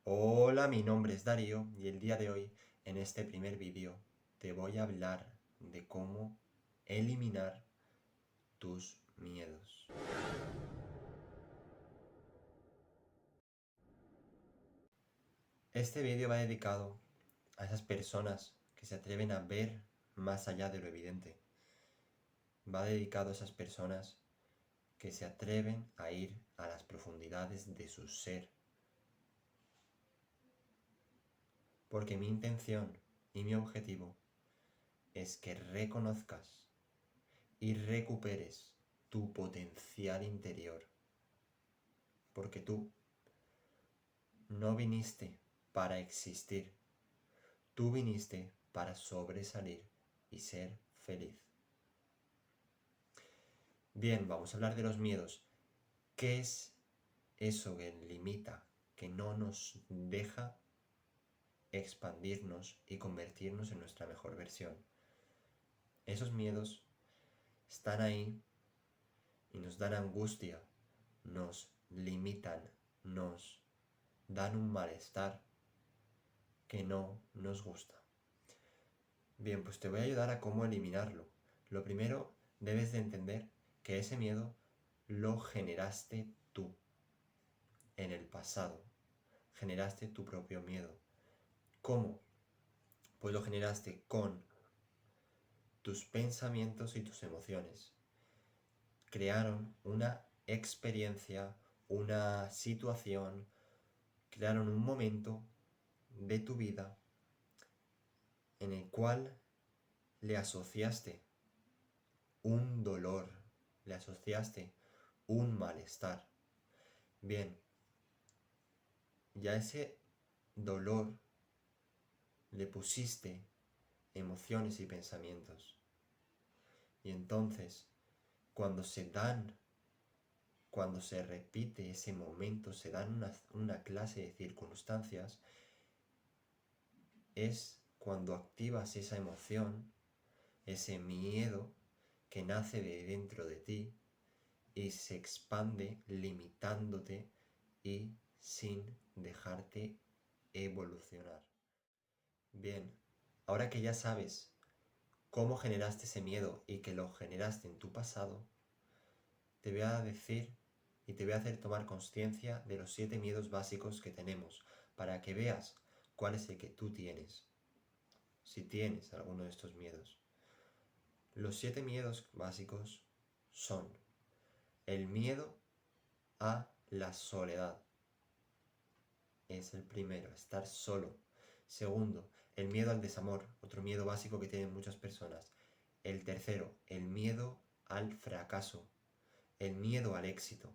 Hola, mi nombre es Darío y el día de hoy, en este primer vídeo, te voy a hablar de cómo eliminar tus miedos. Este vídeo va dedicado a esas personas que se atreven a ver más allá de lo evidente. Va dedicado a esas personas que se atreven a ir a las profundidades de su ser. Porque mi intención y mi objetivo es que reconozcas y recuperes tu potencial interior. Porque tú no viniste para existir, tú viniste para sobresalir y ser feliz. Bien, vamos a hablar de los miedos. ¿Qué es eso que limita, que no nos deja expandirnos y convertirnos en nuestra mejor versión? Esos miedos están ahí y nos dan angustia, nos limitan, nos dan un malestar que no nos gusta. Bien, pues te voy a ayudar a cómo eliminarlo. Lo primero, debes de entender que ese miedo lo generaste tú en el pasado. Generaste tu propio miedo. ¿Cómo? Pues lo generaste con tus pensamientos y tus emociones. Crearon una experiencia, una situación, crearon un momento de tu vida en el cual le asociaste un dolor, le asociaste un malestar. Bien, ya ese dolor le pusiste emociones y pensamientos. Y entonces, cuando cuando se repite ese momento, se dan una clase de circunstancias, es cuando activas esa emoción, ese miedo que nace de dentro de ti y se expande limitándote y sin dejarte evolucionar. Bien, ahora que ya sabes cómo generaste ese miedo y que lo generaste en tu pasado, te voy a decir y te voy a hacer tomar conciencia de los 7 miedos básicos que tenemos para que veas cuál es el que tú tienes, si tienes alguno de estos miedos. Los 7 miedos básicos son el miedo a la soledad. Es el primero, estar solo. Segundo, el miedo al desamor, otro miedo básico que tienen muchas personas. El tercero, el miedo al fracaso, el miedo al éxito,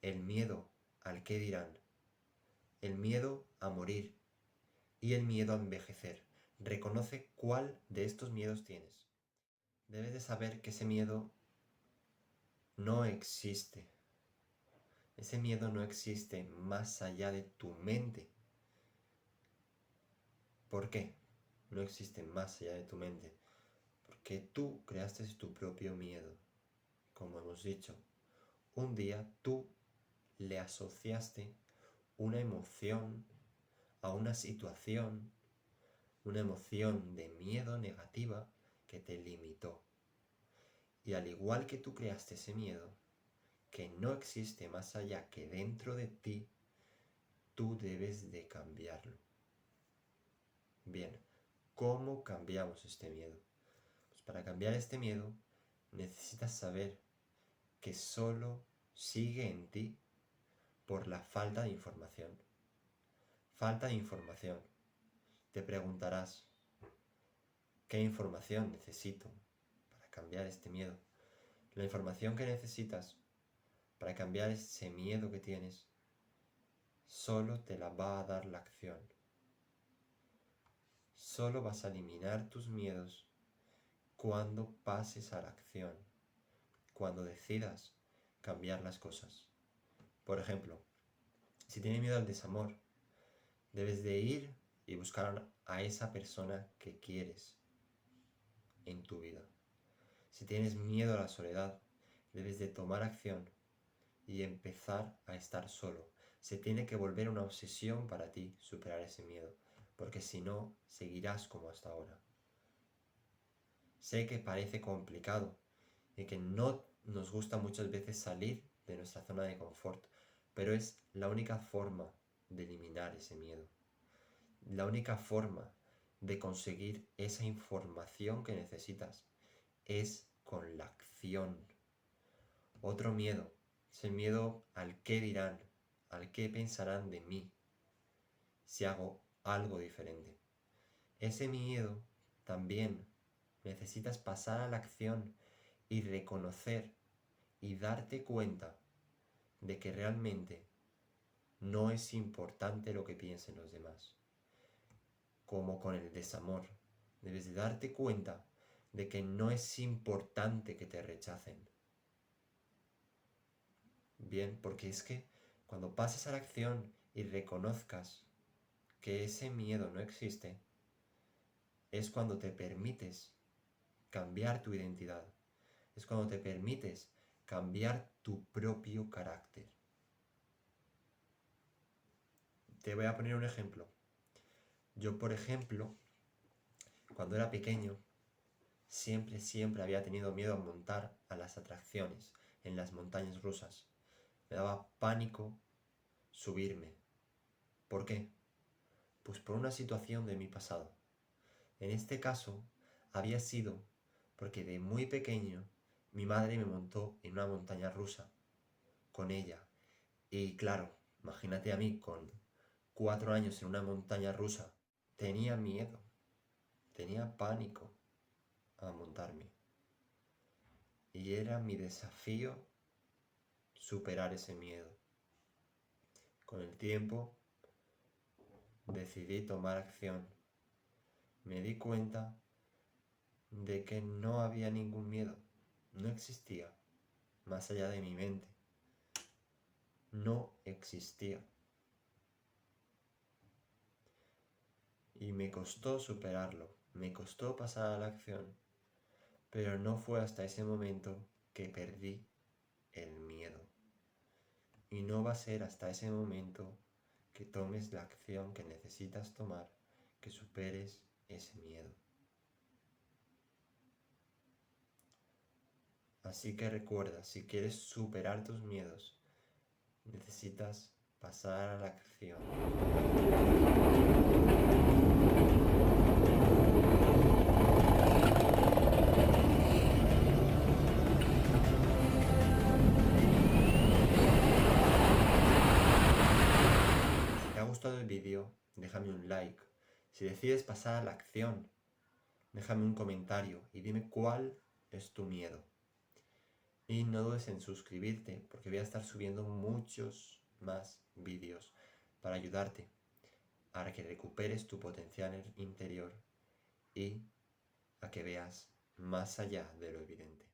el miedo al qué dirán, el miedo a morir y el miedo a envejecer. Reconoce cuál de estos miedos tienes. Debes de saber que ese miedo no existe. Ese miedo no existe más allá de tu mente. ¿Por qué? No existe más allá de tu mente. Porque tú creaste tu propio miedo. Como hemos dicho, un día tú le asociaste una emoción a una situación, una emoción de miedo negativa que te limitó. Y al igual que tú creaste ese miedo, que no existe más allá que dentro de ti, tú debes de cambiarlo. Bien, ¿cómo cambiamos este miedo? Pues para cambiar este miedo necesitas saber que solo sigue en ti por la falta de información. Falta de información. Te preguntarás, ¿qué información necesito para cambiar este miedo? La información que necesitas para cambiar ese miedo que tienes solo te la va a dar la acción. Solo vas a eliminar tus miedos cuando pases a la acción, cuando decidas cambiar las cosas. Por ejemplo, si tienes miedo al desamor, debes de ir y buscar a esa persona que quieres en tu vida. Si tienes miedo a la soledad, debes de tomar acción y empezar a estar solo. Se tiene que volver una obsesión para ti superar ese miedo, porque si no, seguirás como hasta ahora. Sé que parece complicado y que no nos gusta muchas veces salir de nuestra zona de confort, pero es la única forma de eliminar ese miedo. La única forma de conseguir esa información que necesitas es con la acción. Otro miedo es el miedo al qué dirán, al qué pensarán de mí si hago algo diferente. Ese miedo también necesitas pasar a la acción y reconocer y darte cuenta de que realmente no es importante lo que piensen los demás. Como con el desamor, debes de darte cuenta de que no es importante que te rechacen. Bien, porque es que cuando pases a la acción y reconozcas que ese miedo no existe, es cuando te permites cambiar tu identidad. Es cuando te permites cambiar tu propio carácter. Te voy a poner un ejemplo. Yo, por ejemplo, cuando era pequeño, siempre había tenido miedo a montar a las atracciones en las montañas rusas. Me daba pánico subirme. ¿Por qué? Pues por una situación de mi pasado. En este caso, había sido porque de muy pequeño mi madre me montó en una montaña rusa con ella. Y claro, imagínate a mí con 4 años en una montaña rusa. Tenía miedo, tenía pánico a montarme. Y era mi desafío superar ese miedo. Con el tiempo decidí tomar acción. Me di cuenta de que no había ningún miedo, no existía, más allá de mi mente. No existía. Y me costó superarlo, me costó pasar a la acción, pero no fue hasta ese momento que perdí el miedo. Y no va a ser hasta ese momento que tomes la acción que necesitas tomar, que superes ese miedo. Así que recuerda, si quieres superar tus miedos, necesitas pasar a la acción. Si te ha gustado el vídeo, déjame un like. Si decides pasar a la acción, déjame un comentario y dime cuál es tu miedo. Y no dudes en suscribirte porque voy a estar subiendo muchos más vídeos para ayudarte a que recuperes tu potencial interior y a que veas más allá de lo evidente.